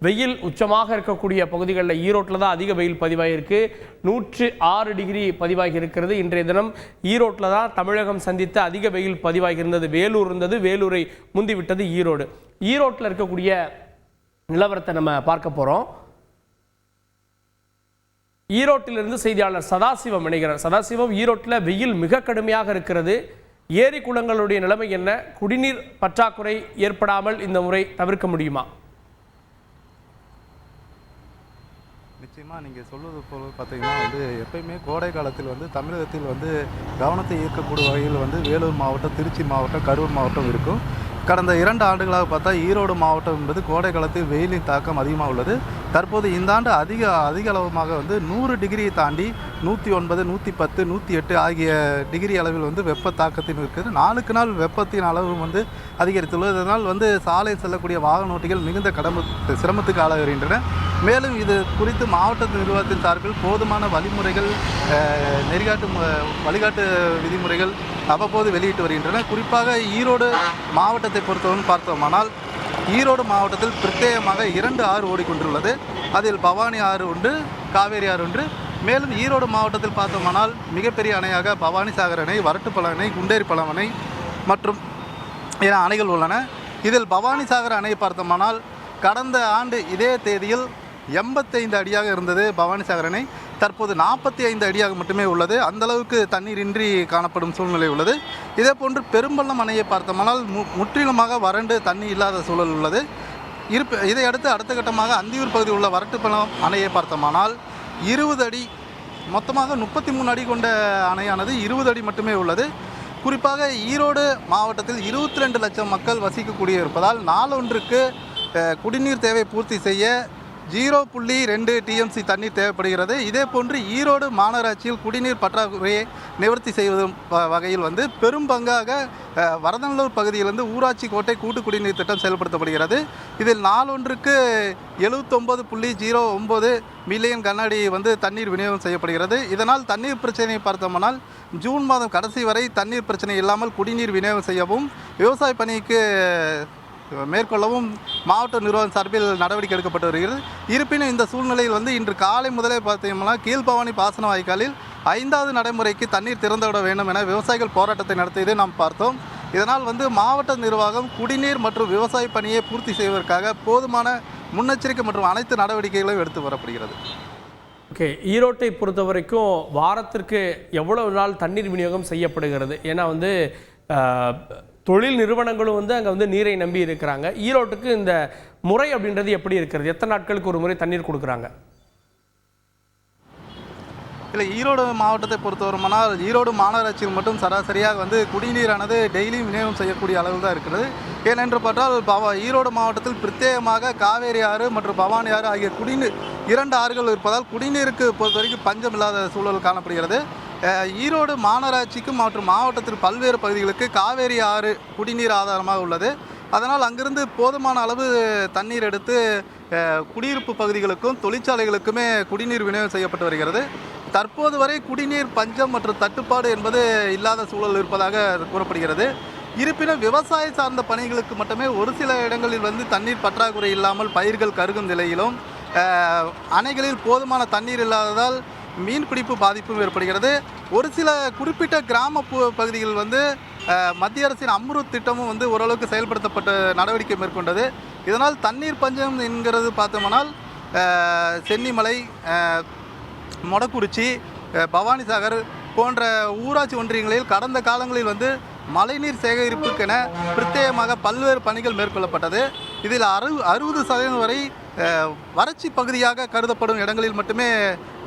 வெயில் உச்சமாக இருக்கக்கூடிய பகுதிகளில் ஈரோட்டில் தான் அதிக வெயில் பதிவாகியிருக்கு. 106 டிகிரி பதிவாகி இருக்கிறது. இன்றைய தினம் ஈரோட்டில் தான் தமிழகம் சந்தித்த அதிக வெயில் பதிவாகி இருந்தது. வேலூர் இருந்தது, வேலூரை முந்திவிட்டது ஈரோடு. ஈரோட்டில் இருக்கக்கூடிய நிலவரத்தை நம்ம பார்க்க போகிறோம். ஈரோட்டிலிருந்து செய்தியாளர் சதாசிவம் இணைகிறார். சதாசிவம், ஈரோட்டில் வெயில் மிக கடுமையாக இருக்கிறது. ஏரி குளங்களுடைய நிலைமை என்ன? குடிநீர் பற்றாக்குறை ஏற்படாமல் இந்த முறை தவிர்க்க முடியுமா? நிச்சயமாக நீங்கள் சொல்வது போல் பார்த்தீங்கன்னா எப்பயுமே கோடை காலத்தில் தமிழகத்தில் கவனத்தை ஈர்க்கக்கூடிய வகையில் வேலூர் மாவட்டம், திருச்சி மாவட்டம், கரூர் மாவட்டம் இருக்கும். கடந்த 2 ஆண்டுகளாக பார்த்தா ஈரோடு மாவட்டம் என்பது கோடை காலத்தில் வெயிலின் தாக்கம் அதிகமாக உள்ளது. தற்போது இந்த ஆண்டு அதிக அளவுமாக 100 டிகிரியை தாண்டி 109, 110, 108 ஆகிய டிகிரி அளவில் வெப்ப தாக்கத்தின் இருக்குது. நாளுக்கு நாள் வெப்பத்தின் அளவு அதிகரித்துள்ளது. இதனால் சாலை செல்லக்கூடிய வாகன ஓட்டிகள் மிகுந்த சிரமத்துக்கு ஆளாகின்றன. மேலும் இது குறித்து மாவட்ட நிர்வாகத்தின் சார்பில் போதுமான வழிமுறைகள், வழிகாட்டு விதிமுறைகள் அவ்வப்போது வெளியிட்டு வருகின்றன. குறிப்பாக ஈரோடு மாவட்டத்தை பொறுத்தவரை பார்த்தோமானால், ஈரோடு மாவட்டத்தில் பிரத்யேகமாக 2 ஆறு ஓடிக்கொண்டுள்ளது. அதில் பவானி ஆறு உண்டு, காவேரி ஆறு உண்டு. மேலும் ஈரோடு மாவட்டத்தில் பார்த்தோமானால் மிகப்பெரிய அணையாக பவானி சாகர் அணை, வரட்டுப்பழம் அணை, குண்டேரிப்பழம் அணை மற்றும் என அணைகள் உள்ளன. இதில் பவானி சாகர் அணை பார்த்தோமானால் கடந்த ஆண்டு இதே தேதியில் 85 அடியாக இருந்தது பவானி சாகர் அணை. தற்போது 45 அடியாக மட்டுமே உள்ளது. அந்தளவுக்கு தண்ணீர் இன்றி காணப்படும் சூழ்நிலை உள்ளது. இதே போன்று பெரும்பள்ளம் அணையை பார்த்தோமானால் முற்றிலுமாக வறண்டு தண்ணி இல்லாத சூழல் உள்ளது. இதையடுத்து அடுத்த கட்டமாக அந்தியூர் பகுதியில் உள்ள வரட்டுப்பள்ளம் அணையை பார்த்தோமானால் 20 அடி, மொத்தமாக 33 அடி கொண்ட அணையானது 20 அடி மட்டுமே உள்ளது. குறிப்பாக ஈரோடு மாவட்டத்தில் 22 லட்சம் மக்கள் வசிக்கக்கூடிய இருப்பதால் நாளொன்றுக்கு குடிநீர் தேவை பூர்த்தி செய்ய 0.2 டிஎம்சி தண்ணீர் தேவைப்படுகிறது. இதே போன்று ஈரோடு மாநகராட்சியில் குடிநீர் பற்றாக்குறையை நிவர்த்தி செய்வதும் வகையில் பெரும் பங்காக வரதநல்லூர் பகுதியிலிருந்து ஊராட்சி கோட்டை கூட்டு குடிநீர் திட்டம் செயல்படுத்தப்படுகிறது. இதில் நாளொன்றுக்கு 79.09 மில்லியன் கனஅடி தண்ணீர் விநியோகம் செய்யப்படுகிறது. இதனால் தண்ணீர் பிரச்சனையை பார்த்தோம்னால் ஜூன் மாதம் கடைசி வரை தண்ணீர் பிரச்சனை இல்லாமல் குடிநீர் விநியோகம் செய்யவும் விவசாய பணிக்கு மேற்கொள்ளவும் மாவட்ட நிர்வாகம் சார்பில் நடவடிக்கை எடுக்கப்பட்டு வருகிறது. இருப்பினும் இந்த சூழ்நிலையில் இன்று காலை முதலே பார்த்தீங்கன்னா கீழ்பவானி பாசன வாய்க்காலில் 5வது நடைமுறைக்கு தண்ணீர் திறந்துவிட வேண்டும் என விவசாயிகள் போராட்டத்தை நடத்தியதை நாம் பார்த்தோம். இதனால் மாவட்ட நிர்வாகம் குடிநீர் மற்றும் விவசாய பணியை பூர்த்தி செய்வதற்காக போதுமான முன்னெச்சரிக்கை மற்றும் அனைத்து நடவடிக்கைகளும் எடுத்து வரப்படுகிறது. ஓகே, ஈரோட்டை பொறுத்த வரைக்கும் வாரத்திற்கு எவ்வளவு நாள் தண்ணீர் விநியோகம் செய்யப்படுகிறது? ஏன்னா தொழில் நிறுவனங்களும் அங்கே நீரை நம்பி இருக்கிறாங்க. ஈரோட்டுக்கு இந்த முறை அப்படின்றது எப்படி இருக்கிறது? எத்தனை நாட்களுக்கு ஒரு முறை தண்ணீர் கொடுக்குறாங்க? இல்லை, ஈரோடு மாவட்டத்தை பொறுத்தவரைமானால் ஈரோடு மாநகராட்சியில் மட்டும் சராசரியாக குடிநீரானது டெய்லியும் விநியோகம் செய்யக்கூடிய அளவில் தான் இருக்கிறது. ஏனென்று பார்த்தால் ஈரோடு மாவட்டத்தில் பிரத்யேகமாக காவேரி ஆறு மற்றும் பவானி ஆறு ஆகிய குடிநீர் 2 ஆறுகள் இருப்பதால் குடிநீருக்கு பொறுத்த வரைக்கும் பஞ்சம் இல்லாத சூழல் காணப்படுகிறது. ஈரோடு மாநகராட்சிக்கும் மற்றும் மாவட்டத்தில் பல்வேறு பகுதிகளுக்கு காவேரி ஆறு குடிநீர் ஆதாரமாக உள்ளது. அதனால் அங்கிருந்து போதுமான அளவு தண்ணீர் எடுத்து குடியிருப்பு பகுதிகளுக்கும் தொழிற்சாலைகளுக்குமே குடிநீர் விநியோகம் செய்யப்பட்டு வருகிறது. தற்போது வரை குடிநீர் பஞ்சம் மற்றும் தட்டுப்பாடு என்பது இல்லாத சூழல் இருப்பதாக கூறப்படுகிறது. இருப்பினும் விவசாய சார்ந்த பணிகளுக்கு மட்டுமே ஒரு சில இடங்களில் தண்ணீர் பற்றாக்குறை இல்லாமல் பயிர்கள் கருகும் நிலையிலும் அணைகளில் போதுமான தண்ணீர் இல்லாததால் மீன்பிடிப்பு பாதிப்பும் ஏற்படுகிறது. ஒரு சில குறிப்பிட்ட கிராம பகுதிகள் மத்திய அரசின் அம்ருத் திட்டமும் ஓரளவுக்கு செயல்படுத்தப்பட்ட நடவடிக்கை மேற்கொண்டது. இதனால் தண்ணீர் பஞ்சம் என்கிறது பார்த்தோம்னால் சென்னிமலை, மொடக்குறிச்சி, பவானி சாகர் போன்ற ஊராட்சி ஒன்றியங்களில் கடந்த காலங்களில் மழைநீர் சேகரிப்புக்கென பிரத்யேகமாக பல்வேறு பணிகள் மேற்கொள்ளப்பட்டது. இதில் 60% வரை வறட்சி பகுதியாக கருதப்படும் இடங்களில் மட்டுமே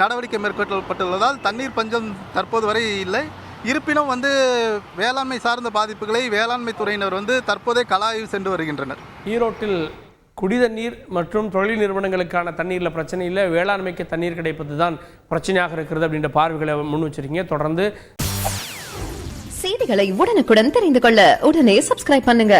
நடவடிக்கை மேற்கொள்ளப்பட்டுள்ளதால் தண்ணீர் பஞ்சம் தற்போது வரை இல்லை. இருப்பினும் வேளாண்மை சார்ந்த பாதிப்புகளை வேளாண்மை துறையினர் தற்போதே கள ஆய்வு சென்று வருகின்றனர். ஈரோட்டில் குடிதண்ணீர் மற்றும் தொழில் நிறுவனங்களுக்கான தண்ணீரில் பிரச்சனை இல்லை, வேளாண்மைக்கு தண்ணீர் கிடைப்பது தான் பிரச்சனையாக இருக்கிறது அப்படின்ற பார்வைகளை முன் வச்சிருக்கீங்க. தொடர்ந்து செய்திகளை உடனுக்குடன் தெரிந்து கொள்ள உடனே சப்ஸ்கிரைப் பண்ணுங்க.